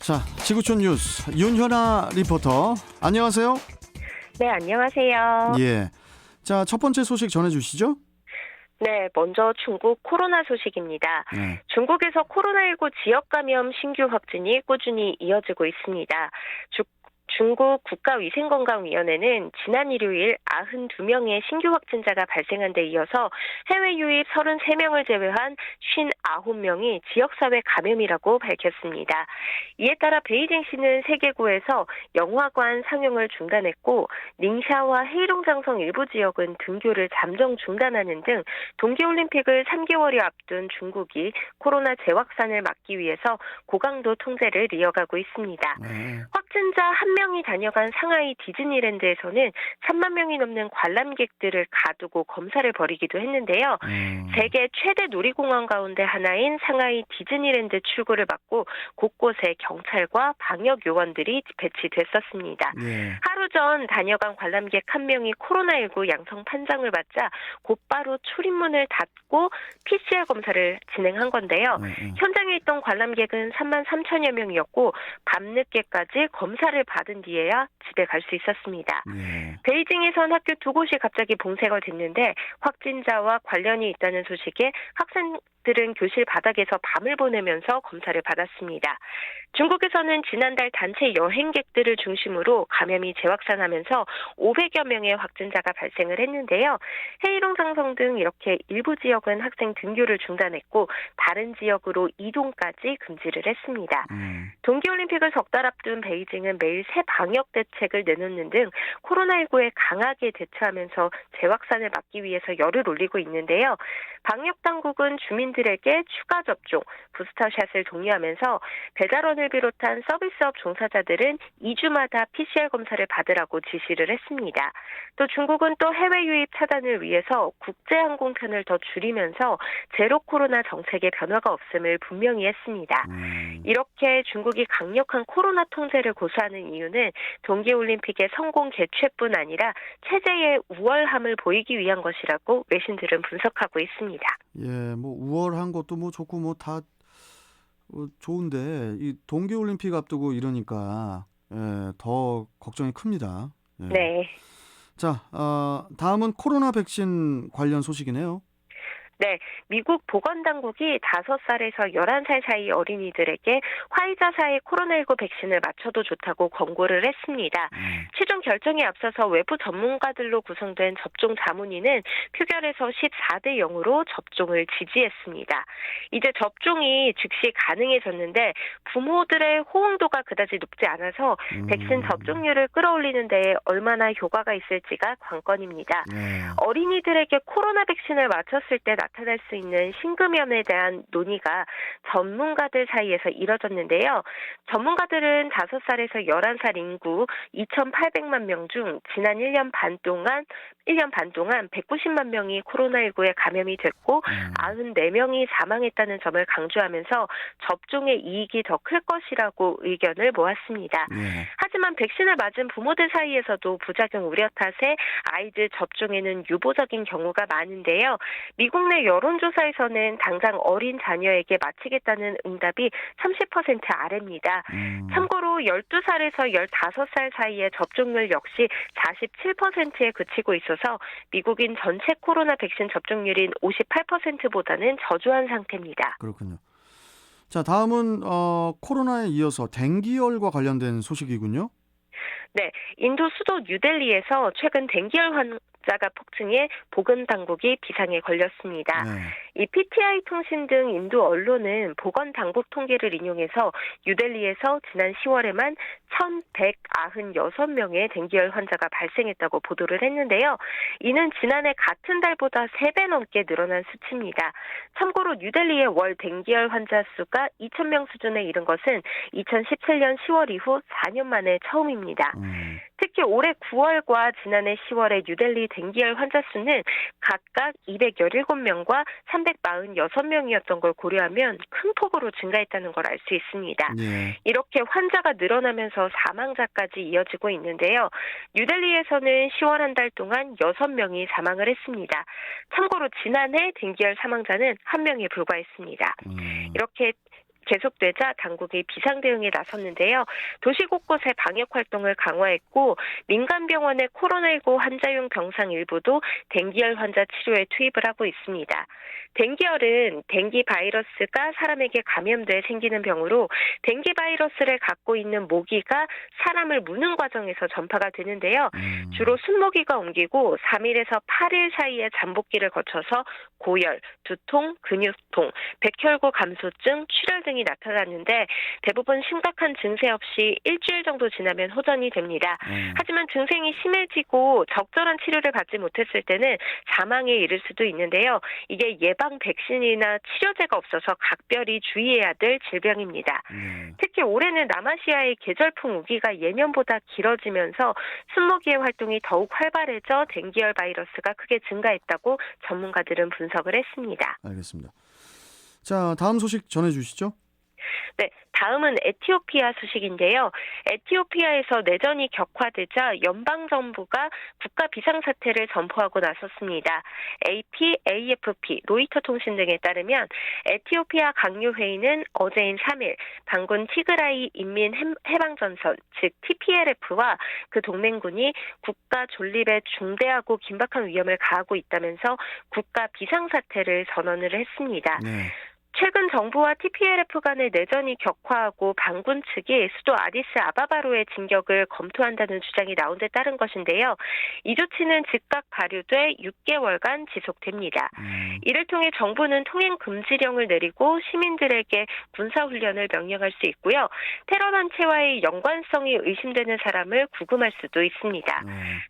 자, 지구촌 뉴스 윤현아 리포터, 안녕하세요. 네, 안녕하세요. 예. 자, 첫 번째 소식 전해주시죠. 네, 먼저 중국 코로나 소식입니다. 네. 중국에서 코로나19 지역 감염 신규 확진이 꾸준히 이어지고 있습니다. 중국 국가위생건강위원회는 지난 일요일 92명의 신규 확진자가 발생한 데 이어서 해외 유입 33명을 제외한 59명이 지역사회 감염이라고 밝혔습니다. 이에 따라 베이징시는 세계구에서 영화관 상영을 중단했고 닝샤와 헤이롱장성 일부 지역은 등교를 잠정 중단하는 등 동계올림픽을 3개월여 앞둔 중국이 코로나 재확산을 막기 위해서 고강도 통제를 이어가고 있습니다. 네. 확진자 1명이 다녀간 상하이 디즈니랜드에서는 3만 명이 넘는 관람객들을 가두고 검사를 벌이기도 했는데요. 세계 최대 놀이공원 가운데 하나인 상하이 디즈니랜드 출구를 막고 곳곳에 경찰과 방역 요원들이 배치됐었습니다. 예. 하루 전 다녀간 관람객 1명이 코로나19 양성 판정을 받자 곧바로 출입문을 닫고 PCR 검사를 진행한 건데요. 현장에 있던 관람객은 3만 3천여 명이었고 밤늦게까지 검사를 받은 뒤에야 집에 갈 수 있었습니다. 예. 베이징에선 학교 두 곳이 갑자기 봉쇄가 됐는데 확진자와 관련이 있다는 소식에 학생들은 교실 바닥에서 밤을 보내면서 검사를 받았습니다. 중국에서는 지난달 단체 여행객들을 중심으로 감염이 재확산하면서 500여 명의 확진자가 발생을 했는데요. 헤이롱장성 등 이렇게 일부 지역은 학생 등교를 중단했고 다른 지역으로 이동까지 금지를 했습니다. 동계올림픽을 석 달 앞둔 베이징은 매일 새 방역 대책을 내놓는 등 코로나19에 강하게 대처하면서 재확산을 막기 위해서 열을 올리고 있는데요. 방역 당국은 주민들에게 추가 접종, 부스터샷을 독려하면서 배달원을 비롯한 서비스업 종사자들은 2주마다 PCR 검사를 받으라고 지시를 했습니다. 또 중국은 또 해외 유입 차단을 위해서 국제항공편을 더 줄이면서 제로 코로나 정책에 변화가 없음을 분명히 했습니다. 이렇게 중국이 강력한 코로나 통제를 고수하는 이유는 동계올림픽의 성공 개최뿐 아니라 체제의 우월함을 보이기 위한 것이라고 외신들은 분석하고 있습니다. 예, 뭐 우월한 것도 뭐 좋고 뭐 다 좋은데 이 동계올림픽 앞두고 이러니까 더 걱정이 큽니다. 예. 네. 자, 다음은 코로나 백신 관련 소식이네요. 네, 미국 보건당국이 5살에서 11살 사이 어린이들에게 화이자사의 코로나19 백신을 맞춰도 좋다고 권고를 했습니다. 최종 결정에 앞서서 외부 전문가들로 구성된 접종 자문위는 표결에서 14대 0으로 접종을 지지했습니다. 이제 접종이 즉시 가능해졌는데 부모들의 호응도가 그다지 높지 않아서 백신 접종률을 끌어올리는 데에 얼마나 효과가 있을지가 관건입니다. 어린이들에게 코로나 백신을 맞췄을 때 나타날 수 있는 심근염에 대한 논의가 전문가들 사이에서 이뤄졌는데요. 전문가들은 5살에서 11살 인구 2,800만 명 중 지난 1년 반 동안 190만 명이 코로나19에 감염이 됐고 94명이 사망했다는 점을 강조하면서 접종의 이익이 더 클 것이라고 의견을 모았습니다. 하지만 백신을 맞은 부모들 사이에서도 부작용 우려 탓에 아이들 접종에는 유보적인 경우가 많은데요. 미국 내 여론조사에서는 당장 어린 자녀에게 맞히겠다는 응답이 30% 아래입니다. 참고로 12살에서 15살 사이의 접종률 역시 47%에 그치고 있어서 미국인 전체 코로나 백신 접종률인 58%보다는 저조한 상태입니다. 그렇군요. 자, 다음은 코로나에 이어서 댕기열과 관련된 소식이군요. 네, 인도 수도 뉴델리에서 최근 댕기열 환자가 폭증해 보건당국이 비상에 걸렸습니다. 이 PTI 통신 등 인도 언론은 보건당국 통계를 인용해서 뉴델리에서 지난 10월에만 1,196명의 댕기열 환자가 발생했다고 보도를 했는데요. 이는 지난해 같은 달보다 3배 넘게 늘어난 수치입니다. 참고로 뉴델리의 월 댕기열 환자 수가 2,000명 수준에 이른 것은 2017년 10월 이후 4년 만에 처음입니다. 특히 올해 9월과 지난해 10월의 뉴델리 댕기열 환자 수는 각각 217명과 346명이었던 걸 고려하면 큰 폭으로 증가했다는 걸 알 수 있습니다. 이렇게 환자가 늘어나면서 사망자까지 이어지고 있는데요. 뉴델리에서는 10월 한 달 동안 6명이 사망을 했습니다. 참고로 지난해 댕기열 사망자는 1명에 불과했습니다. 이렇게 계속되자 당국이 비상 대응에 나섰는데요. 도시 곳곳에 방역 활동을 강화했고 민간 병원의 코로나19 환자용 병상 일부도 댕기열 환자 치료에 투입을 하고 있습니다. 댕기열은 댕기 바이러스가 사람에게 감염돼 생기는 병으로 댕기 바이러스를 갖고 있는 모기가 사람을 무는 과정에서 전파가 되는데요. 주로 순모기가 옮기고 3일에서 8일 사이에 잠복기를 거쳐서 고열, 두통, 근육통, 백혈구 감소증, 출혈 등이 나타났는데 대부분 심각한 증세 없이 일주일 정도 지나면 호전이 됩니다. 하지만 증상이 심해지고 적절한 치료를 받지 못했을 때는 사망에 이를 수도 있는데요. 이게 예방 백신이나 치료제가 없어서 각별히 주의해야 될 질병입니다. 특히 올해는 남아시아의 계절풍 우기가 예년보다 길어지면서 순모기의 활동이 더욱 활발해져 댕기열 바이러스가 크게 증가했다고 전문가들은 분석을 했습니다. 알겠습니다. 자, 다음 소식 전해주시죠. 네, 다음은 에티오피아 소식인데요. 에티오피아에서 내전이 격화되자 연방정부가 국가 비상사태를 선포하고 나섰습니다. AP, AFP, 로이터 통신 등에 따르면 에티오피아 강요회의는 어제인 3일 반군 티그라이 인민해방전선, 즉 TPLF와 그 동맹군이 국가 존립에 중대하고 긴박한 위험을 가하고 있다면서 국가 비상사태를 선언을 했습니다. 네. 최근 정부와 TPLF 간의 내전이 격화하고 반군 측이 수도 아디스아바바로의 진격을 검토한다는 주장이 나온 데 따른 것인데요. 이 조치는 즉각 발효돼 6개월간 지속됩니다. 이를 통해 정부는 통행 금지령을 내리고 시민들에게 군사훈련을 명령할 수 있고요. 테러 단체와의 연관성이 의심되는 사람을 구금할 수도 있습니다.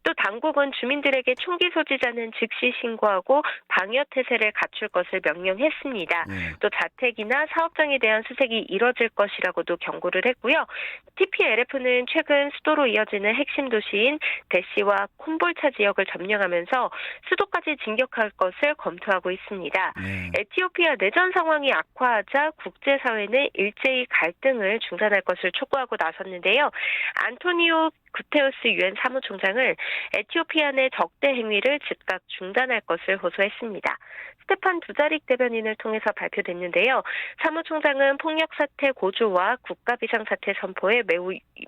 또 당국은 주민들에게 총기 소지자는 즉시 신고하고 방역태세를 갖출 것을 명령했습니다. 또 자택이나 사업장에 대한 수색이 이뤄질 것이라고도 경고를 했고요. TPLF는 최근 수도로 이어지는 핵심 도시인 대시와 콤볼차 지역을 점령하면서 수도까지 진격할 것을 검토하고 있습니다. 에티오피아 내전 상황이 악화하자 국제사회는 일제히 갈등을 중단할 것을 촉구하고 나섰는데요. 안토니오 구테우스 유엔 사무총장은 에티오피아 내 적대 행위를 즉각 중단할 것을 호소했습니다. 스테판 두자릭 대변인을 통해서 발표됐는데요. 사무총장은 폭력 사태 고조와 국가 비상사태 선포에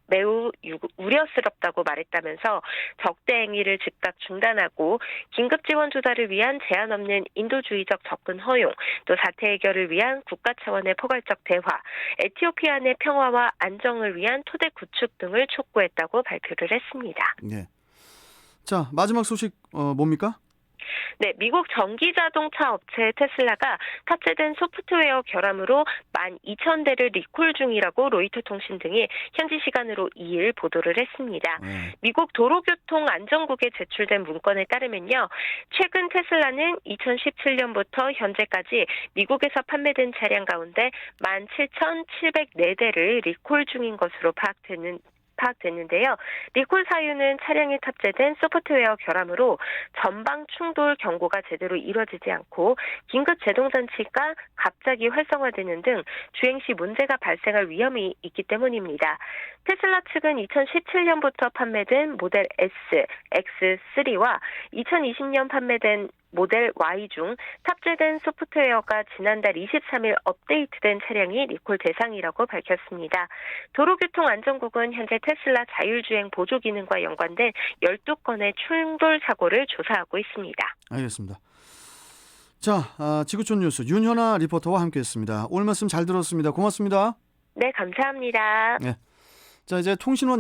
매우 우려스럽다고 말했다면서 적대 행위를 즉각 중단하고 긴급 지원 조달을 위한 제한 없는 인도주의적 접근 허용, 또 사태 해결을 위한 국가 차원의 포괄적 대화, 에티오피아 내 평화와 안정을 위한 토대 구축 등을 촉구했다고 발표를 했습니다. 네. 자, 마지막 소식 뭡니까? 네, 미국 전기자동차 업체 테슬라가 탑재된 소프트웨어 결함으로 12,000대를 리콜 중이라고 로이터 통신 등이 현지 시간으로 2일 보도를 했습니다. 미국 도로교통안전국에 제출된 문건에 따르면요. 최근 테슬라는 2017년부터 현재까지 미국에서 판매된 차량 가운데 17,704대를 리콜 중인 것으로 파악됐는데요. 리콜 사유는 차량에 탑재된 소프트웨어 결함으로 전방 충돌 경고가 제대로 이루어지지 않고 긴급 제동 장치가 갑자기 활성화되는 등 주행 시 문제가 발생할 위험이 있기 때문입니다. 테슬라 측은 2017년부터 판매된 모델 S, X3와 2020년 판매된 모델 Y 중 탑재된 소프트웨어가 지난달 23일 업데이트된 차량이 리콜 대상이라고 밝혔습니다. 도로교통안전국은 현재 테슬라 자율주행 보조 기능과 연관된 12건의 충돌 사고를 조사하고 있습니다. 알겠습니다. 자, 지구촌 뉴스 윤현아 리포터와 함께했습니다. 오늘 말씀 잘 들었습니다. 고맙습니다. 네, 감사합니다. 네. 자, 이제 통신원